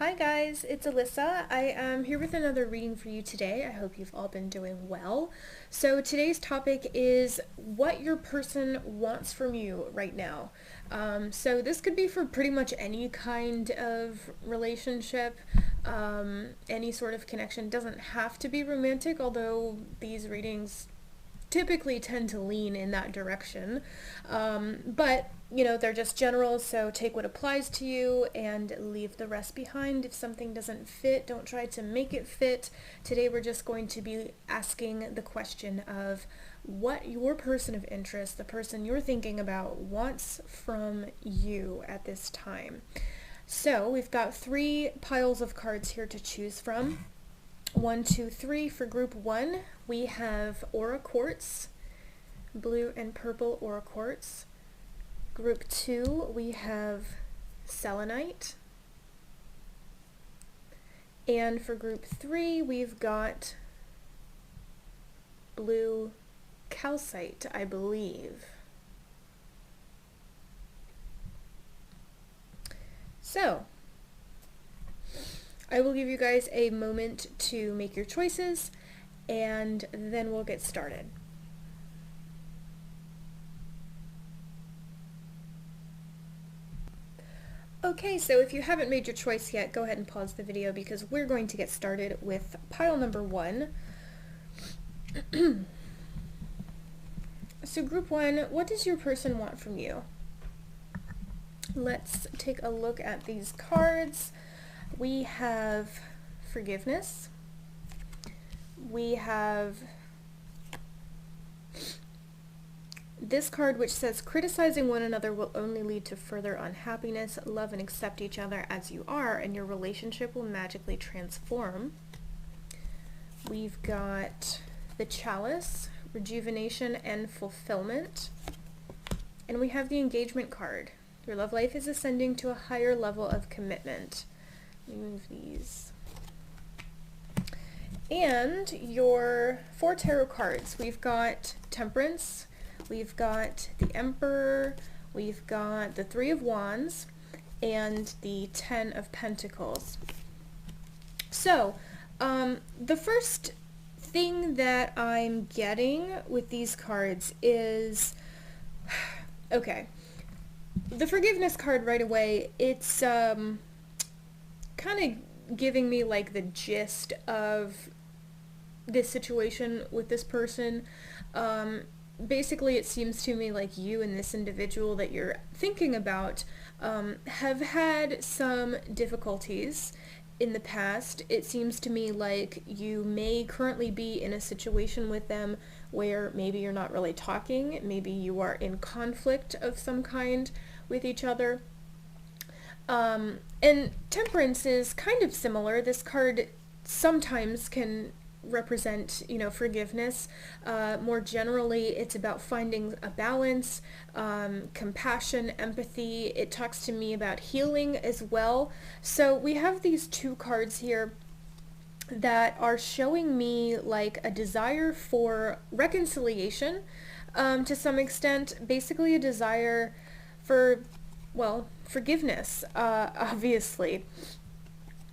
Hi guys, it's Alyssa. I am here with another reading for you today. I hope you've all been doing well. So today's topic is what your person wants from you right now. So this could be for pretty much any kind of relationship, any sort of connection. It doesn't have to be romantic, although these readings typically tend to lean in that direction. But, they're just general, so take what applies to you and leave the rest behind. If something doesn't fit, don't try to make it fit. Today we're just going to be asking the question of what your person of interest, the person you're thinking about, wants from you at this time. So we've got 3 piles of cards here to choose from. 1, 2, 3 for group 1. We have Aura Quartz, blue and purple Aura Quartz. Group 2, we have Selenite. And for group 3, we've got blue calcite, I believe. So, I will give you guys a moment to make your choices, and then we'll get started. Okay, so if you haven't made your choice yet, go ahead and pause the video because we're going to get started with pile number 1. So group 1, what does your person want from you? Let's take a look at these cards. We have forgiveness. We have this card which says criticizing one another will only lead to further unhappiness. Love and accept each other as you are and your relationship will magically transform. We've got the chalice, rejuvenation and fulfillment. And we have the engagement card. Your love life is ascending to a higher level of commitment. Move these. And your 4 tarot cards. We've got Temperance, we've got the Emperor, we've got the 3 of Wands, and the 10 of Pentacles. So, the first thing that I'm getting with these cards is, okay, the forgiveness card right away, it's kind of giving me like the gist of this situation with this person. Basically it seems to me like you and this individual that you're thinking about have had some difficulties in the past. It seems to me like you may currently be in a situation with them where maybe you're not really talking, maybe you are in conflict of some kind with each other. And Temperance is kind of similar. This card sometimes can represent, forgiveness. More generally, it's about finding a balance, compassion, empathy. It talks to me about healing as well. So we have these 2 cards here that are showing me like a desire for reconciliation, to some extent, basically a desire for, well, forgiveness, obviously.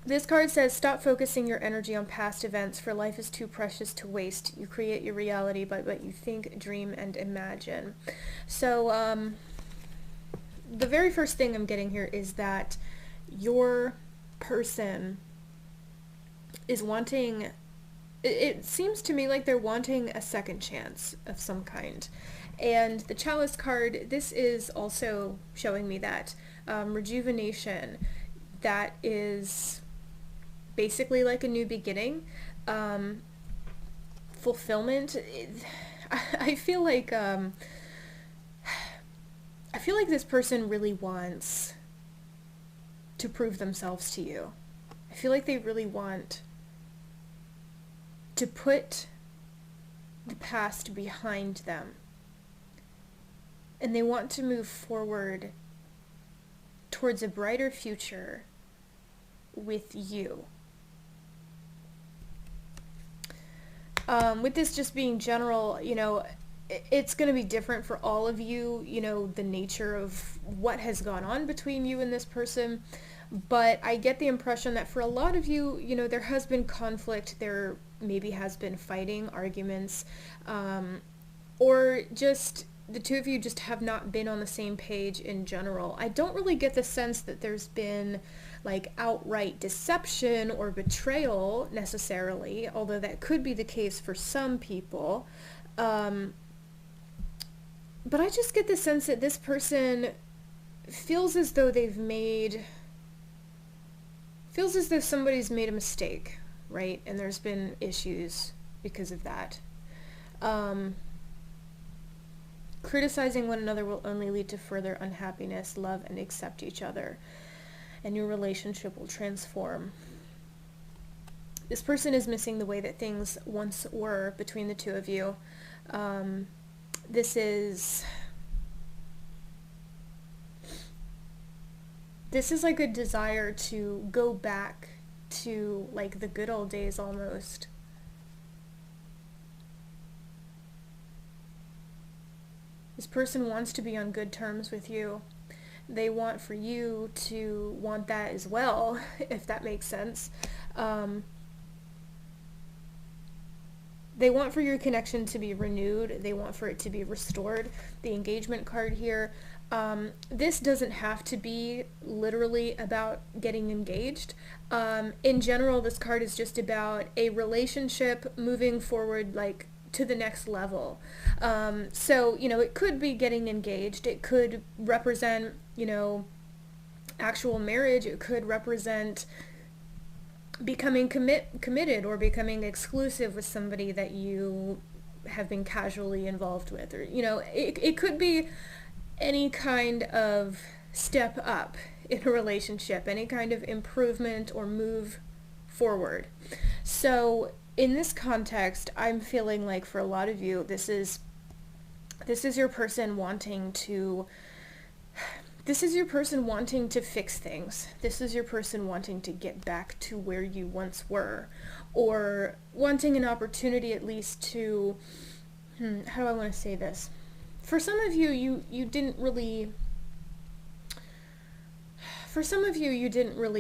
This card says, stop focusing your energy on past events, for life is too precious to waste. You create your reality by what you think, dream, and imagine. So, the very first thing I'm getting here is that your person is wanting, it seems to me like they're wanting a second chance of some kind. And the chalice card, this is also showing me that. Rejuvenation, that is basically like a new beginning. Fulfillment, I feel like this person really wants to prove themselves to you. I feel like they really want to put the past behind them. And they want to move forward towards a brighter future with you. With this just being general, it's going to be different for all of you, the nature of what has gone on between you and this person. But I get the impression that for a lot of you, there has been conflict, there maybe has been fighting, arguments, or just the two of you just have not been on the same page in general. I don't really get the sense that there's been like outright deception or betrayal necessarily, although that could be the case for some people. But I just get the sense that this person feels as though somebody's made a mistake, right? And there's been issues because of that. Criticizing one another will only lead to further unhappiness. Love and accept each other, and your relationship will transform. This person is missing the way that things once were between the two of you. This is like a desire to go back to like the good old days almost. This person wants to be on good terms with you. They want for you to want that as well, if that makes sense. They want for your connection to be renewed. They want for it to be restored. The engagement card here. This doesn't have to be literally about getting engaged. In general, this card is just about a relationship moving forward, like to the next level. So, it could be getting engaged. It could represent, actual marriage. It could represent becoming committed or becoming exclusive with somebody that you have been casually involved with. Or, it could be any kind of step up in a relationship, any kind of improvement or move forward. So in this context, I'm feeling like for a lot of you, this is your person wanting to fix things. This is your person wanting to get back to where you once were, or wanting an opportunity at least to, how do I want to say this? For some of you, you didn't really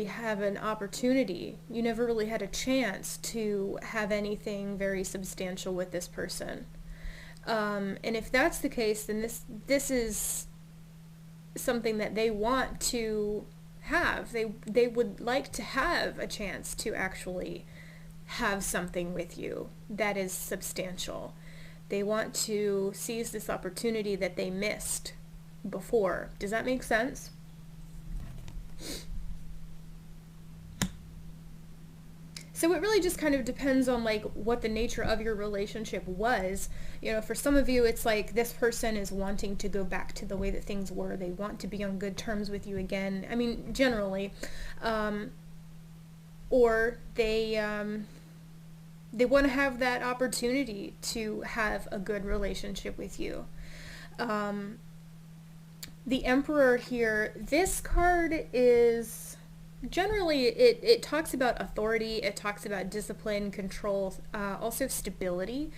have an opportunity. You never really had a chance to have anything very substantial with this person. And if that's the case, then this is something that they want to have. They would like to have a chance to actually have something with you that is substantial. They want to seize this opportunity that they missed before. Does that make sense? So it really just kind of depends on like what the nature of your relationship was. For some of you, it's like this person is wanting to go back to the way that things were. They want to be on good terms with you again. I mean, generally. Or they want to have that opportunity to have a good relationship with you. The Emperor here, this card is generally, it talks about authority, it talks about discipline, control, also stability.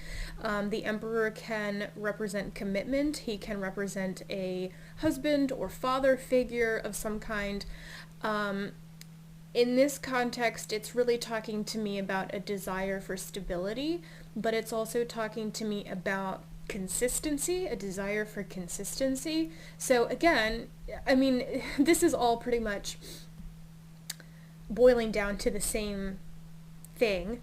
The Emperor can represent commitment. He can represent a husband or father figure of some kind. In this context, it's really talking to me about a desire for stability, but it's also talking to me about consistency, a desire for consistency. So again, I mean, this is all pretty much boiling down to the same thing.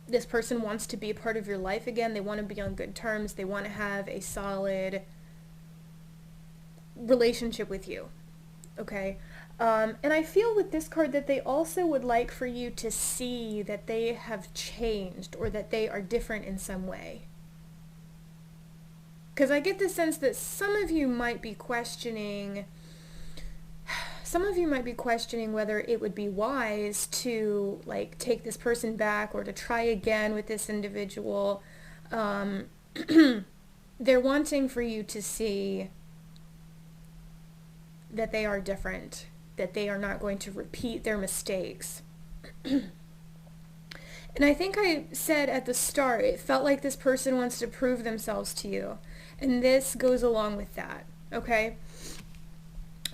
This person wants to be a part of your life again. They want to be on good terms. They want to have a solid relationship with you. Okay? And I feel with this card that they also would like for you to see that they have changed or that they are different in some way. Because I get the sense that some of you might be questioning whether it would be wise to like take this person back or to try again with this individual. They're wanting for you to see that they are different, that they are not going to repeat their mistakes. And I think I said at the start, it felt like this person wants to prove themselves to you. And this goes along with that, okay?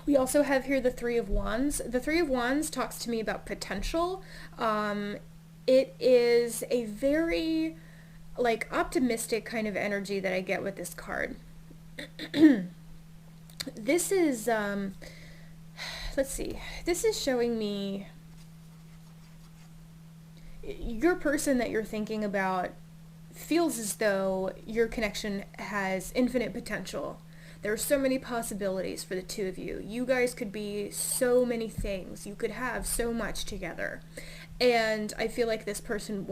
We also have here the Three of Wands. The Three of Wands talks to me about potential. It is a very like optimistic kind of energy that I get with this card. This is let's see. This is showing me your person that you're thinking about feels as though your connection has infinite potential. There are so many possibilities for the two of you. You guys could be so many things. You could have so much together. And I feel like this person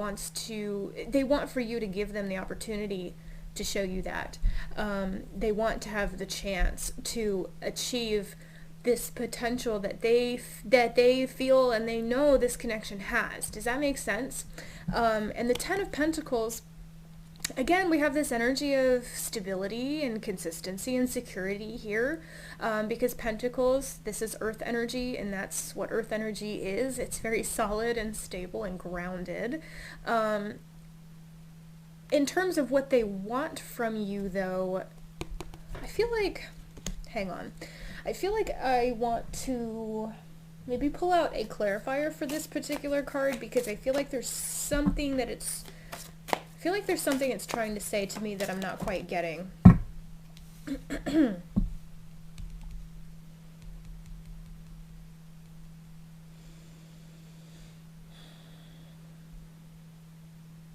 they want for you to give them the opportunity to show you that. They want to have the chance to achieve this potential that they feel and they know this connection has. Does that make sense? And the Ten of Pentacles, again, we have this energy of stability and consistency and security here, because Pentacles, this is earth energy, and that's what earth energy is. It's very solid and stable and grounded. In terms of what they want from you, though, I feel like, hang on, I feel like I want to maybe pull out a clarifier for this particular card, because I feel like there's something that it's trying to say to me that I'm not quite getting.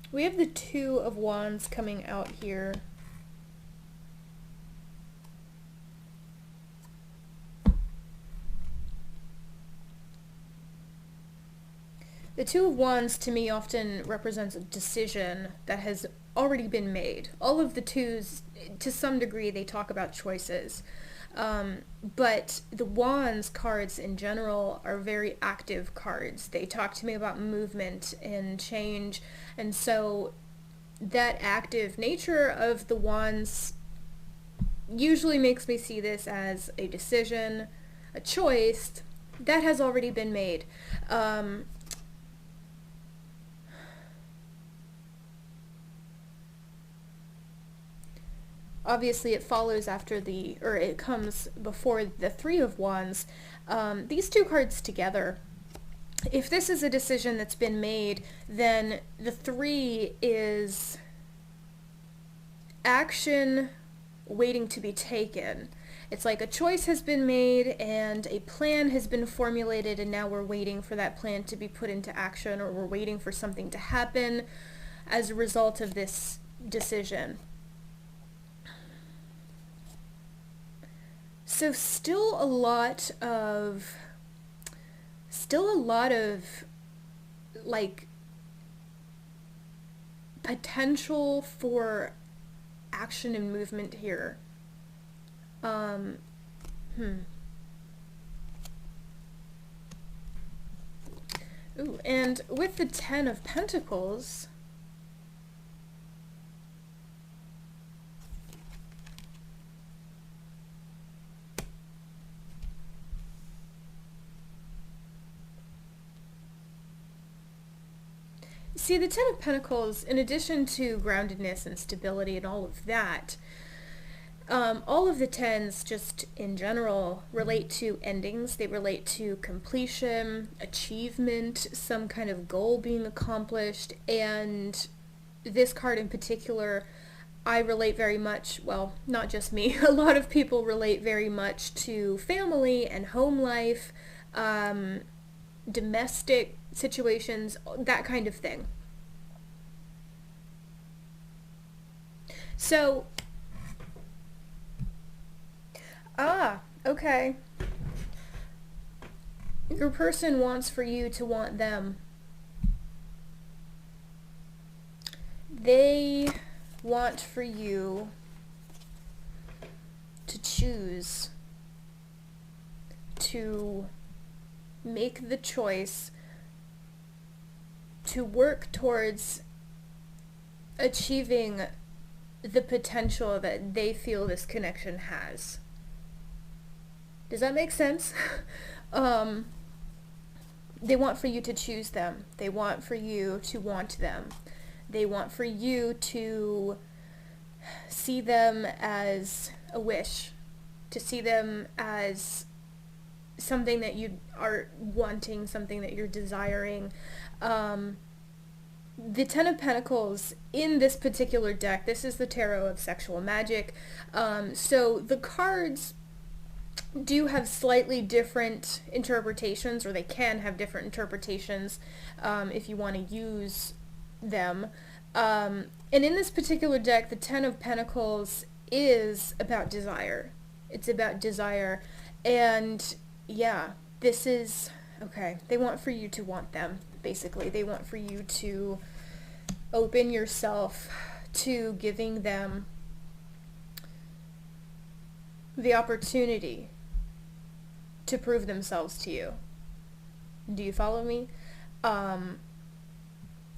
We have the Two of Wands coming out here. The Two of Wands to me often represents a decision that has already been made. All of the twos, to some degree, they talk about choices. But the Wands cards in general are very active cards. They talk to me about movement and change. And so that active nature of the Wands usually makes me see this as a decision, a choice that has already been made. Obviously it follows after it comes before the Three of Wands. These two cards together, if this is a decision that's been made, then the Three is action waiting to be taken. It's like a choice has been made and a plan has been formulated, and now we're waiting for that plan to be put into action, or we're waiting for something to happen as a result of this decision. So still a lot of like potential for action and movement here. Ooh, and with the Ten of Pentacles, see, the Ten of Pentacles, in addition to groundedness and stability and all of that, all of the tens just in general relate to endings. They relate to completion, achievement, some kind of goal being accomplished, and this card in particular, I relate very much, well, not just me, a lot of people relate very much to family and home life, domestic situations, that kind of thing. So, okay. Your person wants for you to want them. They want for you to choose to make the choice to work towards achieving the potential that they feel this connection has. Does that make sense? They want for you to choose them. They want for you to want them. They want for you to see them as a wish, to see them as something that you are wanting, something that you're desiring. The Ten of Pentacles in this particular deck, this is the Tarot of Sexual Magic. So the cards do have slightly different interpretations, or they can have different interpretations if you want to use them. And in this particular deck, the Ten of Pentacles is about desire. It's about desire. And yeah, this is, okay, they want for you to want them, basically. They want for you to open yourself to giving them the opportunity to prove themselves to you. Do you follow me?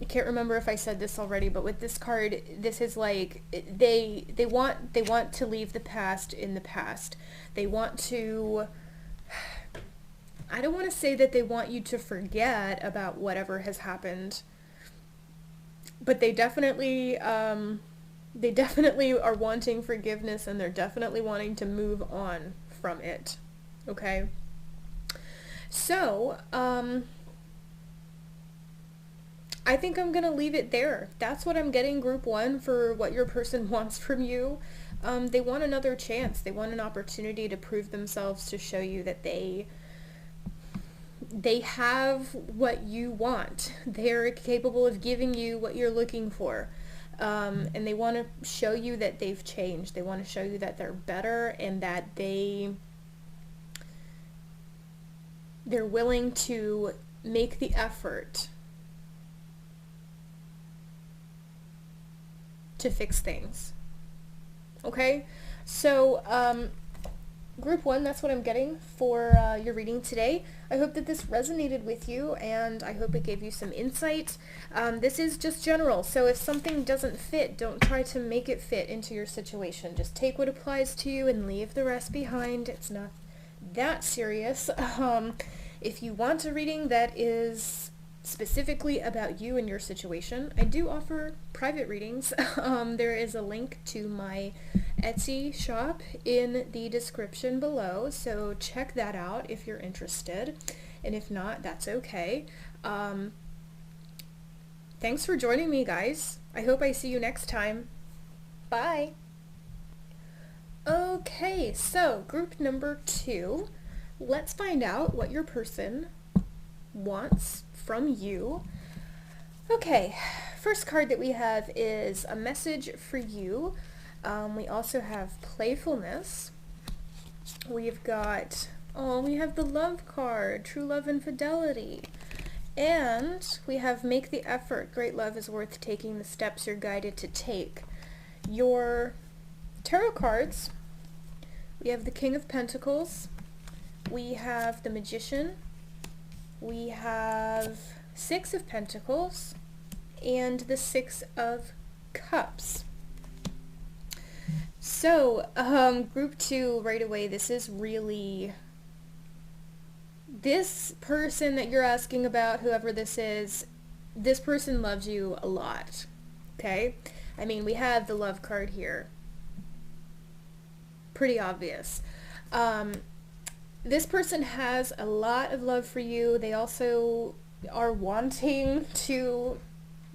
I can't remember if I said this already, but with this card, this is like they want to leave the past in the past. They want to, I don't want to say that they want you to forget about whatever has happened, but they definitely are wanting forgiveness, and they're definitely wanting to move on from it. Okay? So, I think I'm going to leave it there. That's what I'm getting, Group 1, for what your person wants from you. They want another chance. They want an opportunity to prove themselves, to show you that they have what you want. They're capable of giving you what you're looking for. And they want to show you that they've changed. They want to show you that they're better, and that they're willing to make the effort to fix things. Okay? So, Group 1, that's what I'm getting for your reading today. I hope that this resonated with you, and I hope it gave you some insight. This is just general, so if something doesn't fit, don't try to make it fit into your situation. Just take what applies to you and leave the rest behind. It's not that serious. If you want a reading that is specifically about you and your situation, I do offer private readings. There is a link to my Etsy shop in the description below, so check that out if you're interested, and if not, that's okay. Thanks for joining me, guys. I hope I see you next time. Bye! Okay, so group number 2, let's find out what your person wants from you. Okay, first card that we have is a message for you. We also have playfulness. We've got, we have the love card, true love and fidelity. And we have make the effort, great love is worth taking the steps you're guided to take. Your tarot cards, we have the King of Pentacles, we have the Magician, we have Six of Pentacles, and the Six of Cups. So, group 2, right away, this is really, this person that you're asking about, whoever this is, this person loves you a lot, okay? I mean, we have the love card here. Pretty obvious. This person has a lot of love for you. They also are wanting to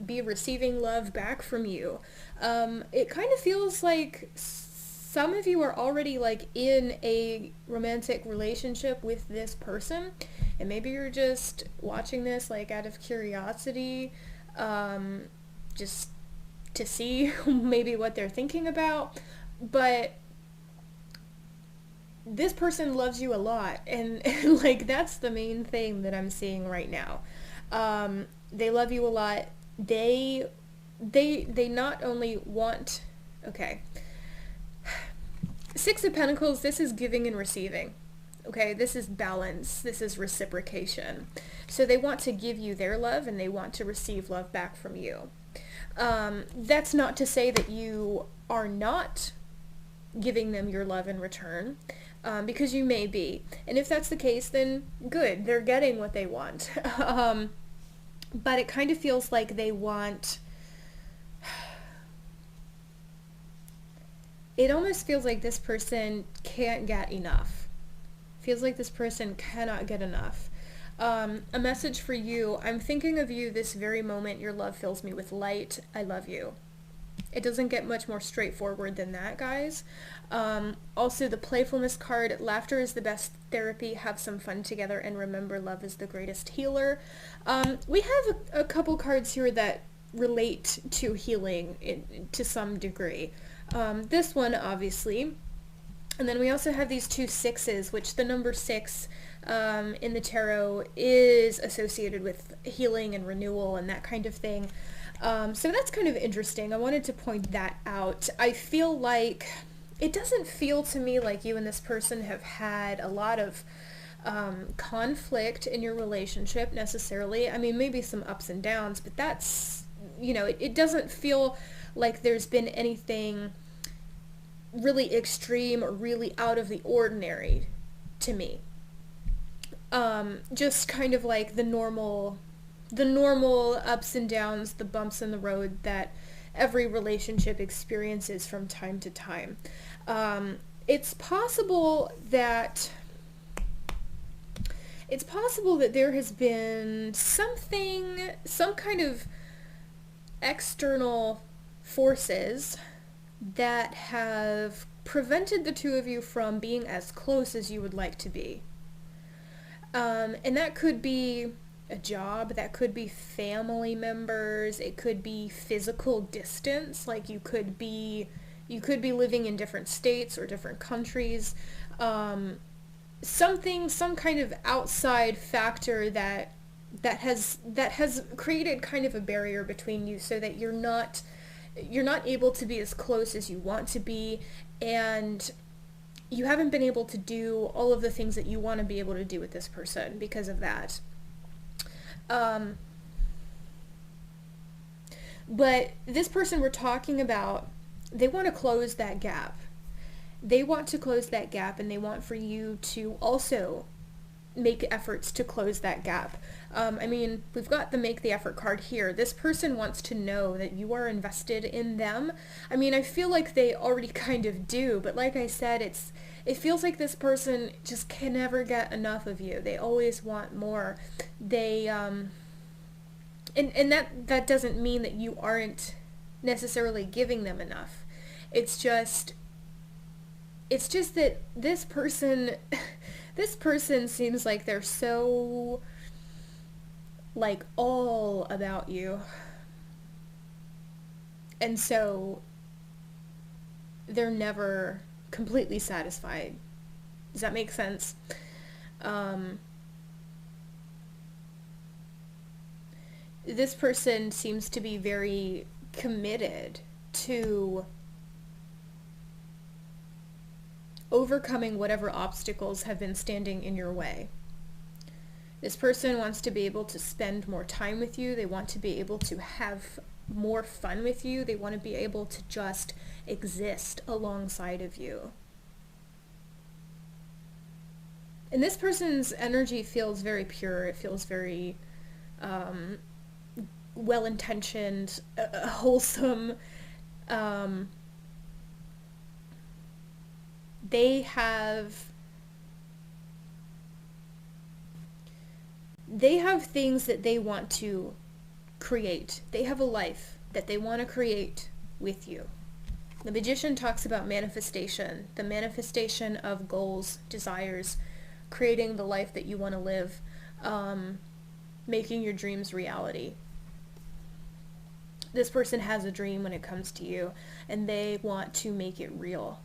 be receiving love back from you. It kind of feels like some of you are already like in a romantic relationship with this person, and maybe you're just watching this like out of curiosity, just to see maybe what they're thinking about. But this person loves you a lot, and like that's the main thing that I'm seeing right now. They love you a lot. They not only want, okay, Six of Pentacles, this is giving and receiving. Okay, this is balance. This is reciprocation. So they want to give you their love, and they want to receive love back from you. That's not to say that you are not giving them your love in return, because you may be. And if that's the case, then good. They're getting what they want. But it kind of feels like they want... It almost feels like this person can't get enough Feels like this person cannot get enough. A message for you. I'm thinking of you this very moment. Your love fills me with light. I love you. It doesn't get much more straightforward than that, guys. Also, the playfulness card. Laughter is the best therapy. Have some fun together, and remember, love is the greatest healer. We have a couple cards here that relate to healing to some degree. This one, obviously. And then we also have these two sixes, which the number 6 in the tarot is associated with healing and renewal and that kind of thing. So that's kind of interesting. I wanted to point that out. I feel like it doesn't feel to me like you and this person have had a lot of conflict in your relationship necessarily. I mean, maybe some ups and downs, but that's, it doesn't feel like there's been anything really extreme or really out of the ordinary to me. Just kind of like the normal ups and downs, the bumps in the road that every relationship experiences from time to time. It's possible that there has been some kind of external forces that have prevented the two of you from being as close as you would like to be. And that could be a job, that could be family members, it could be physical distance, like you could be living in different states or different countries. Some kind of outside factor that has created kind of a barrier between you so that you're not able to be as close as you want to be, and you haven't been able to do all of the things that you want to be able to do with this person because of that. But this person we're talking about, they want to close that gap. They want to close that gap, and they want for you to also make efforts to close that gap. I mean, we've got the make the effort card here. This person wants to know that you are invested in them. I mean, I feel like they already kind of do, but like I said, it feels like this person just can never get enough of you. They always want more. They, and that doesn't mean that you aren't necessarily giving them enough. It's just that this person seems like they're so, like, all about you. And so they're never completely satisfied. Does that make sense? This person seems to be very committed to overcoming whatever obstacles have been standing in your way. This person wants to be able to spend more time with you. They want to be able to have more fun with you. They want to be able to just exist alongside of you. And this person's energy feels very pure. It feels very well-intentioned, wholesome. They have things that they want to create. They have a life that they want to create with you. The Magician talks about manifestation, the manifestation of goals, desires, creating the life that you want to live, making your dreams reality. This person has a dream when it comes to you, and they want to make it real.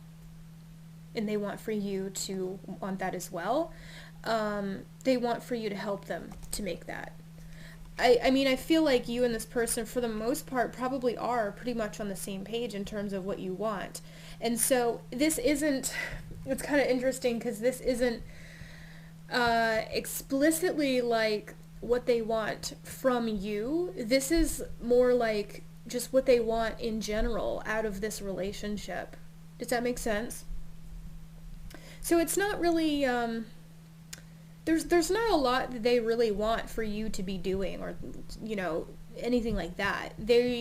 And they want for you to want that as well. They want for you to help them to make that. I mean, I feel like you and this person, for the most part, probably are pretty much on the same page in terms of what you want. And so this isn't, it's kind of interesting because this isn't explicitly like what they want from you. This is more like just what they want in general out of this relationship. Does that make sense? So it's not really, there's not a lot that they really want for you to be doing or, you know, anything like that. They're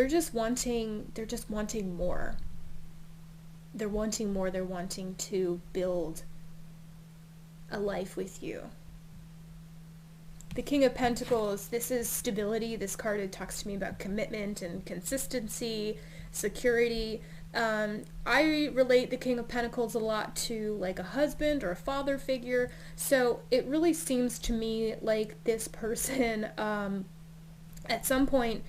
just wanting more. they're wanting more. They're wanting to build a life with you. The King of Pentacles, this is stability. This card talks to me about commitment and consistency, security. I relate the King of Pentacles a lot to like a husband or a father figure. So it really seems to me like this person at some point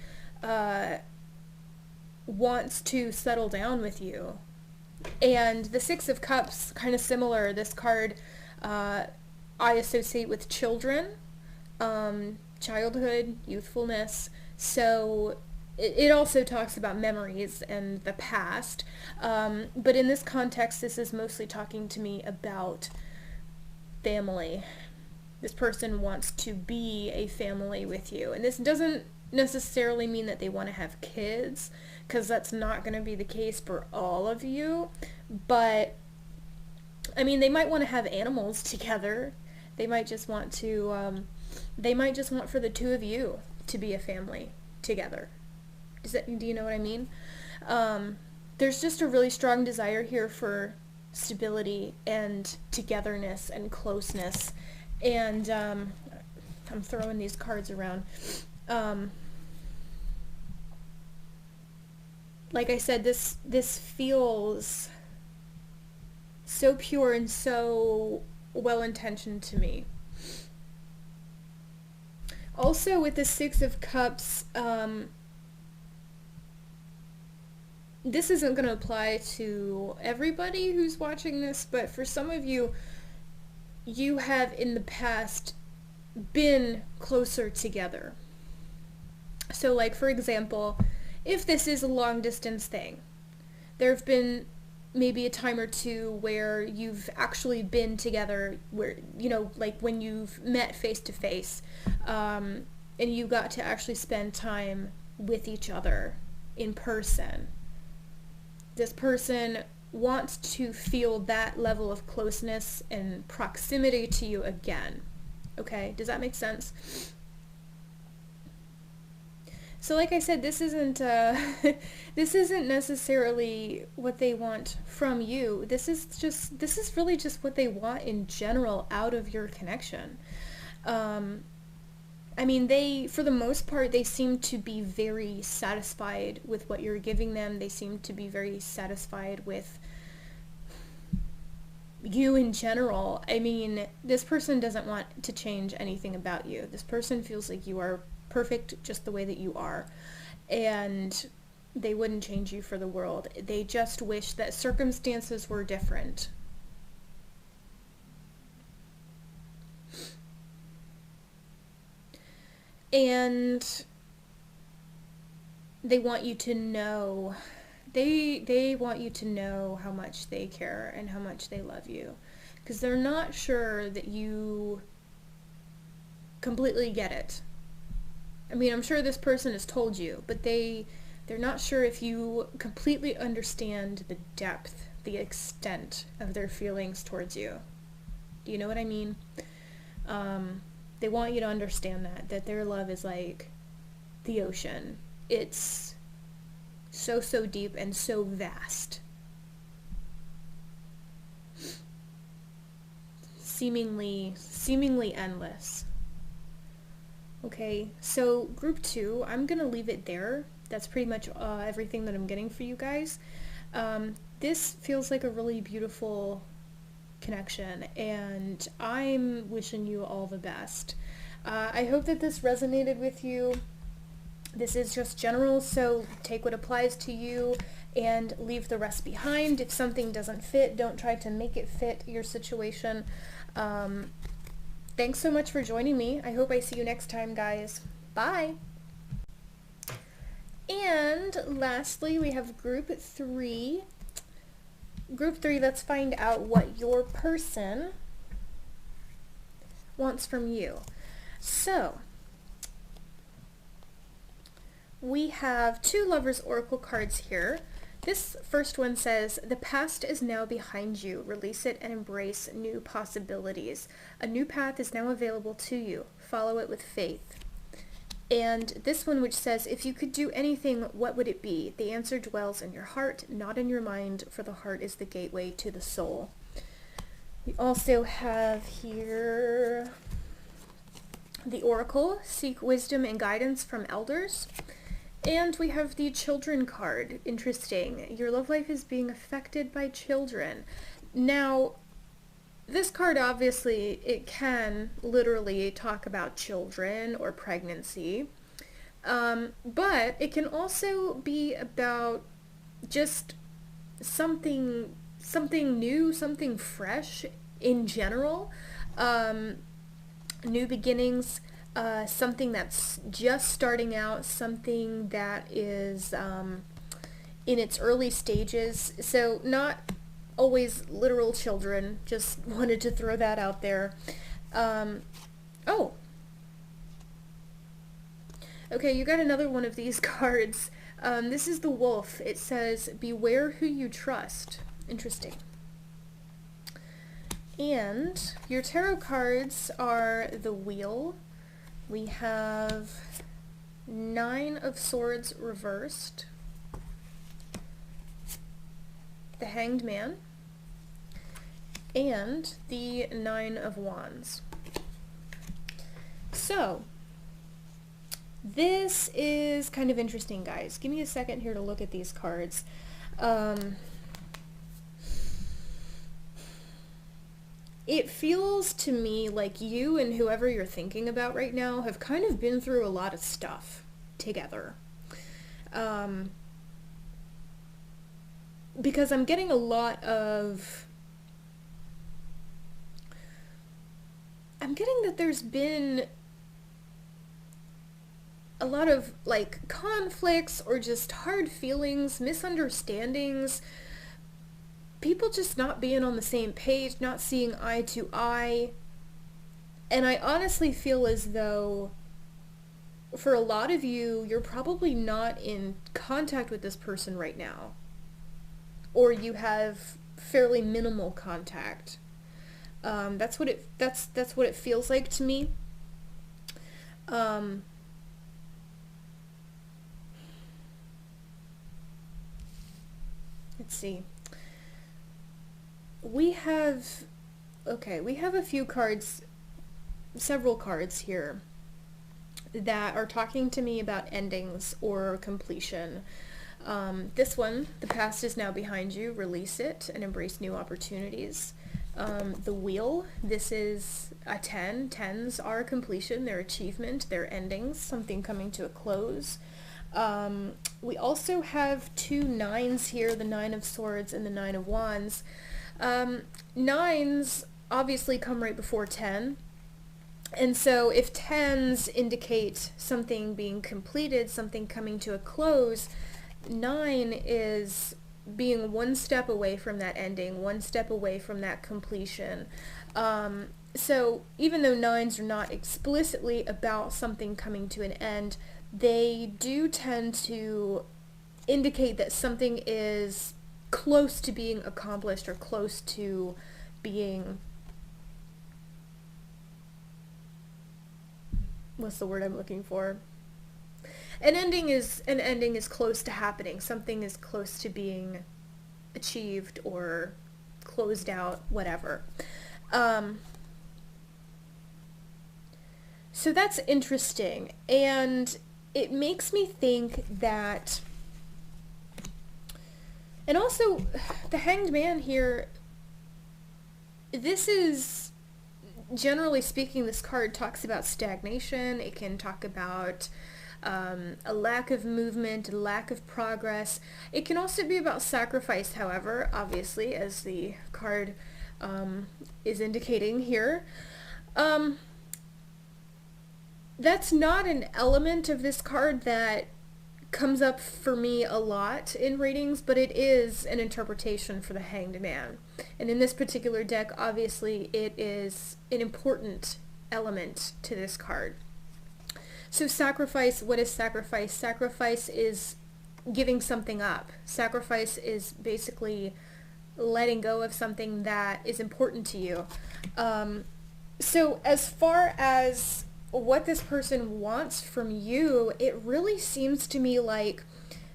wants to settle down with you. And the Six of Cups, kind of similar. This card I associate with children, childhood, youthfulness. So it also talks about memories and the past. But in this context, this is mostly talking to me about family. This person wants to be a family with you. And this doesn't necessarily mean that they want to have kids, because that's not going to be the case for all of you. But I mean, they might want to have animals together. They might just want to they might just want for the two of you to be a family together. Do you know what I mean? There's just a really strong desire here for stability and togetherness and closeness. And I'm throwing these cards around. Like I said, this feels so pure and so well-intentioned to me. Also, with the Six of Cups, this isn't going to apply to everybody who's watching this, but for some of you, you have in the past been closer together. So, like, for example, if this is a long-distance thing, there have been maybe a time or two where you've actually been together, where, you know, like when you've met face to face, and you got to actually spend time with each other in person. This person wants to feel that level of closeness and proximity to you again. Okay, does that make sense? So like I said, this isn't this isn't necessarily what they want from you. This is really just what they want in general out of your connection. I mean, they, for the most part, they seem to be very satisfied with what you're giving them. They seem to be very satisfied with you in general. I mean, this person doesn't want to change anything about you. This person feels like you are perfect just the way that you are, and they wouldn't change you for the world. They just wish that circumstances were different. And they want you to know, they want you to know how much they care and how much they love you, because they're not sure that you completely get it. I mean, I'm sure this person has told you, but they're not sure if you completely understand the depth, the extent of their feelings towards you. Do you know what I mean? They want you to understand that their love is like the ocean. It's so, so deep and so vast. Seemingly endless. Okay, so group 2, I'm going to leave it there. That's pretty much everything that I'm getting for you guys. This feels like a really beautiful connection, and I'm wishing you all the best. I hope that this resonated with you. This is just general, so take what applies to you and leave the rest behind. If something doesn't fit, don't try to make it fit your situation. Thanks so much for joining me. I hope I see you next time, guys. Bye! And lastly, we have group 3. Group 3, let's find out what your person wants from you. So, we have 2 Lovers Oracle cards here. This first one says, the past is now behind you. Release it and embrace new possibilities. A new path is now available to you. Follow it with faith. And this one which says, if you could do anything, what would it be? The answer dwells in your heart, not in your mind, for the heart is the gateway to the soul. We also have here the Oracle, seek wisdom and guidance from elders. And we have the Children card. Interesting. Your love life is being affected by children. Now, this card obviously, it can literally talk about children or pregnancy. But it can also be about just something new, something fresh in general. New beginnings, something that's just starting out, something that is in its early stages. So not always literal children, just wanted to throw that out there. Oh. Okay, you got another one of these cards. This is the Wolf. It says, beware who you trust. Interesting. And your tarot cards are the Wheel. We have 9 of Swords reversed, the Hanged Man, and the 9 of Wands. So, this is kind of interesting, guys. Give me a second here to look at these cards. It feels to me like you and whoever you're thinking about right now have kind of been through a lot of stuff together. Because I'm getting a lot of... I'm getting that there's been a lot of, like, conflicts or just hard feelings, misunderstandings, people just not being on the same page, not seeing eye to eye. And I honestly feel as though for a lot of you, you're probably not in contact with this person right now. Or you have fairly minimal contact. That's what it feels like to me. Let's see. We have a few cards, several cards here that are talking to me about endings or completion. This one, the past is now behind you, release it and embrace new opportunities. The Wheel, this is a 10. 10s are completion, their achievement, their endings, something coming to a close. We also have 2 9s here, the 9 of Swords and the 9 of Wands. 9s obviously come right before 10. And so if 10s indicate something being completed, something coming to a close, 9 is being one step away from that ending, one step away from that completion. So even though 9s are not explicitly about something coming to an end, they do tend to indicate that something is close to being accomplished or close to being... What's the word I'm looking for? An ending is close to happening. Something is close to being achieved or closed out, whatever. So that's interesting, and it makes me think that... And also, the Hanged Man here, this is, generally speaking, this card talks about stagnation. It can talk about a lack of movement, a lack of progress. It can also be about sacrifice, however, obviously, as the card is indicating here. That's not an element of this card that comes up for me a lot in readings, but it is an interpretation for the Hanged Man. And in this particular deck, obviously, it is an important element to this card. So sacrifice, what is sacrifice? Sacrifice is giving something up. Sacrifice is basically letting go of something that is important to you. So as far as what this person wants from you, it really seems to me like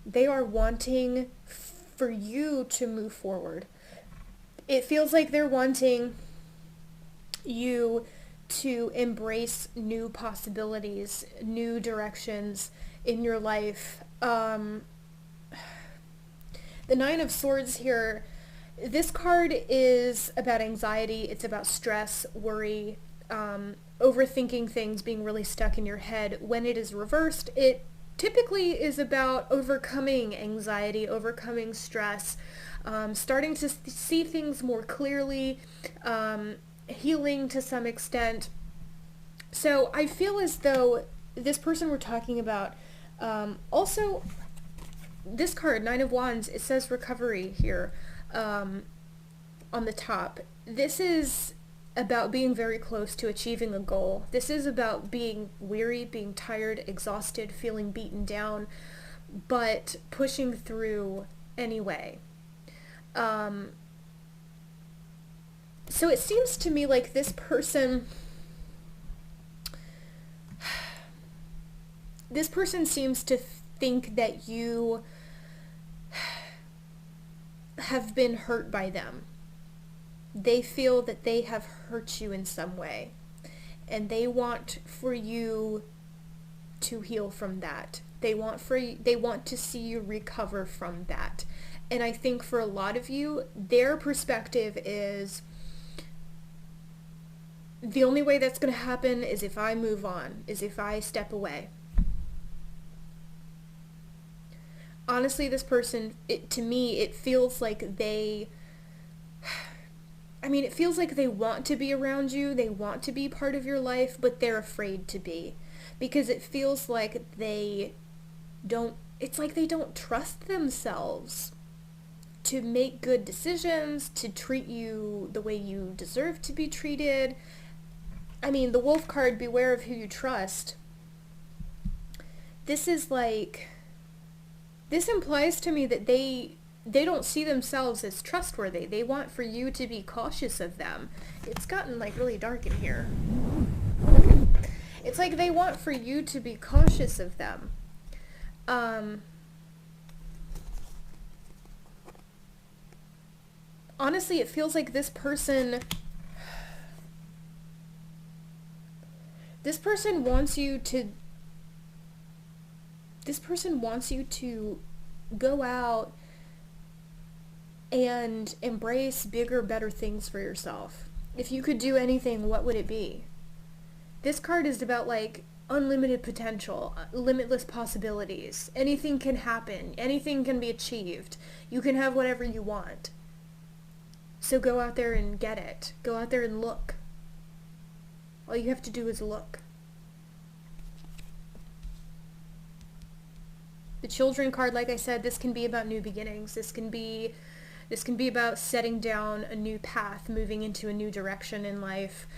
they are wanting for you to move forward. It feels like they're wanting you to embrace new possibilities, new directions in your life. The Nine of Swords here, this card is about anxiety. It's about stress, worry, overthinking things, being really stuck in your head. When it is reversed, it typically is about overcoming anxiety, overcoming stress, starting to see things more clearly, healing to some extent. So I feel as though this person we're talking about, also this card, Nine of Wands, it says recovery here on the top. This is about being very close to achieving a goal. This is about being weary, being tired, exhausted, feeling beaten down, but pushing through anyway. So it seems to me like this person seems to think that you have been hurt by them. They feel that they have hurt you in some way, and they want for you to heal from that. They want to see you recover from that. And I think for a lot of you, their perspective is, the only way that's going to happen is if I move on, is if I step away. Honestly, this person, to me, it feels like it feels like they want to be around you, they want to be part of your life, but they're afraid to be. Because it feels like they don't trust themselves to make good decisions, to treat you the way you deserve to be treated. I mean, the Wolf card, beware of who you trust. This implies to me that they don't see themselves as trustworthy. They want for you to be cautious of them. It's gotten really dark in here. It's like they want for you to be cautious of them. Honestly, it feels like this person wants you to go out and embrace bigger, better things for yourself. If you could do anything, what would it be? This card is about unlimited potential, limitless possibilities. Anything can happen. Anything can be achieved. You can have whatever you want. So go out there and get it. Go out there and look. All you have to do is look. The Children card, like I said, this can be about new beginnings. This can be about setting down a new path, moving into a new direction in life.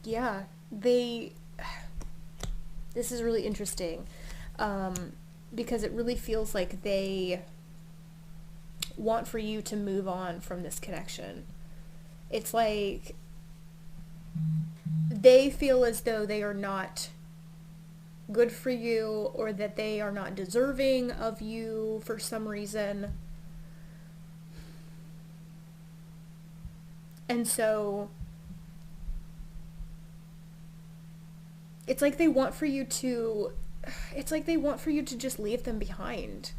Yeah, this is really interesting, because it really feels like they want for you to move on from this connection. It's like they feel as though they are not good for you, or that they are not deserving of you for some reason. And so it's like they want for you to just leave them behind.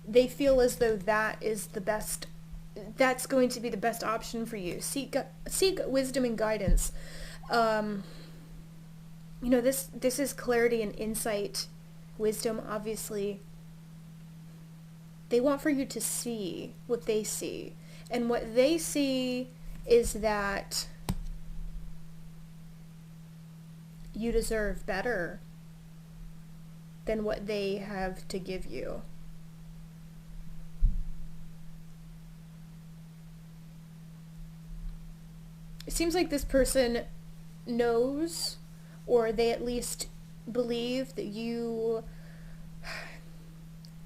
They feel as though that's going to be the best option for you. Seek wisdom and guidance. This is clarity and insight, wisdom, obviously. They want for you to see what they see. And what they see is that you deserve better than what they have to give you. It seems like this person knows, or they at least believe, that you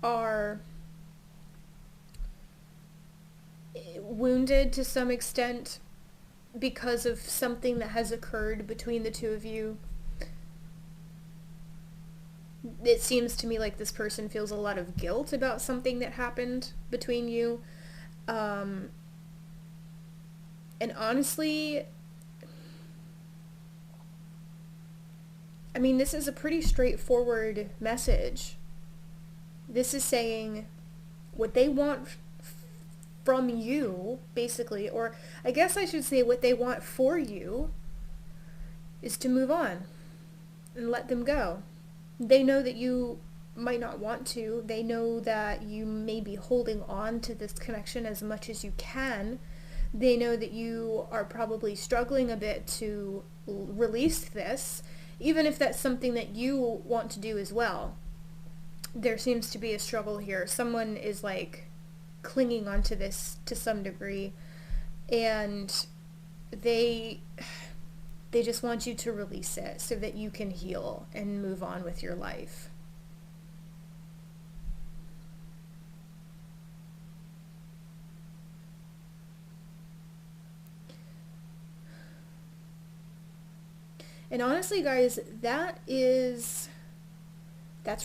are wounded to some extent because of something that has occurred between the two of you. It seems to me like this person feels a lot of guilt about something that happened between you. And honestly, I mean, this is a pretty straightforward message. This is saying what they want from you, basically, or I guess I should say what they want for you is to move on and let them go. They know that you might not want to. They know that you may be holding on to this connection as much as you can. They know that you are probably struggling a bit to release this, even if that's something that you want to do as well. There seems to be a struggle here. Someone is like clinging onto this to some degree, and they just want you to release it so that you can heal and move on with your life. And honestly, guys, that's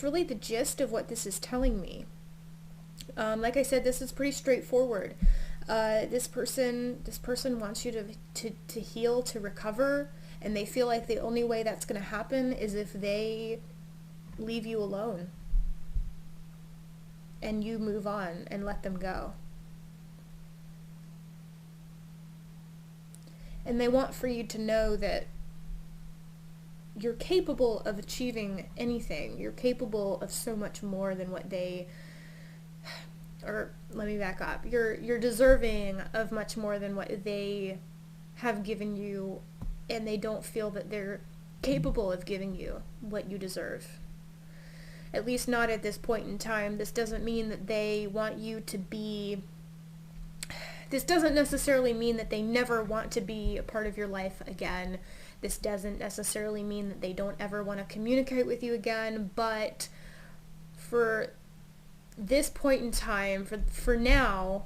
really the gist of what this is telling me. Like I said, this is pretty straightforward. This person wants you to heal, to recover, and they feel like the only way that's going to happen is if they leave you alone and you move on and let them go. And they want for you to know that you're capable of achieving anything. You're capable of so much more than what they, or let me back up. You're deserving of much more than what they have given you, and they don't feel that they're capable of giving you what you deserve. At least not at this point in time. This doesn't mean that they want you to be, this doesn't necessarily mean that they never want to be a part of your life again. This doesn't necessarily mean that they don't ever want to communicate with you again, but for this point in time, for now,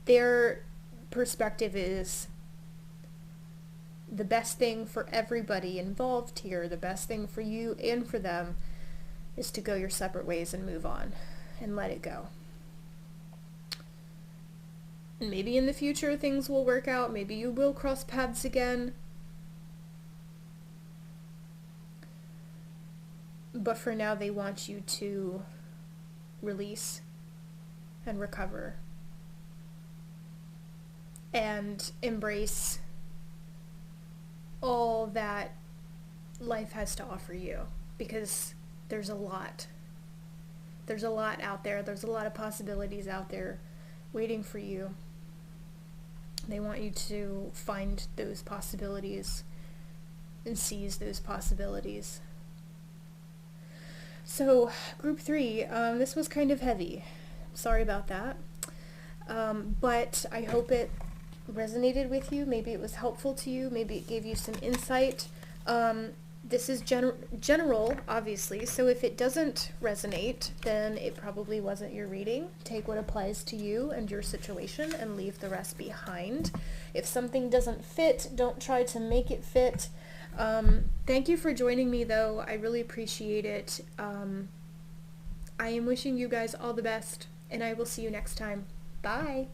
their perspective is the best thing for everybody involved here, the best thing for you and for them, is to go your separate ways and move on and let it go. And maybe in the future things will work out, maybe you will cross paths again. But for now, they want you to release and recover and embrace all that life has to offer you, because there's a lot. There's a lot out there. There's a lot of possibilities out there waiting for you. They want you to find those possibilities and seize those possibilities. So, group 3, this was kind of heavy. Sorry about that. But I hope it resonated with you. Maybe it was helpful to you. Maybe it gave you some insight. This is general, obviously, so if it doesn't resonate, then it probably wasn't your reading. Take what applies to you and your situation and leave the rest behind. If something doesn't fit, don't try to make it fit. Thank you for joining me, though. I really appreciate it. I am wishing you guys all the best, and I will see you next time. Bye!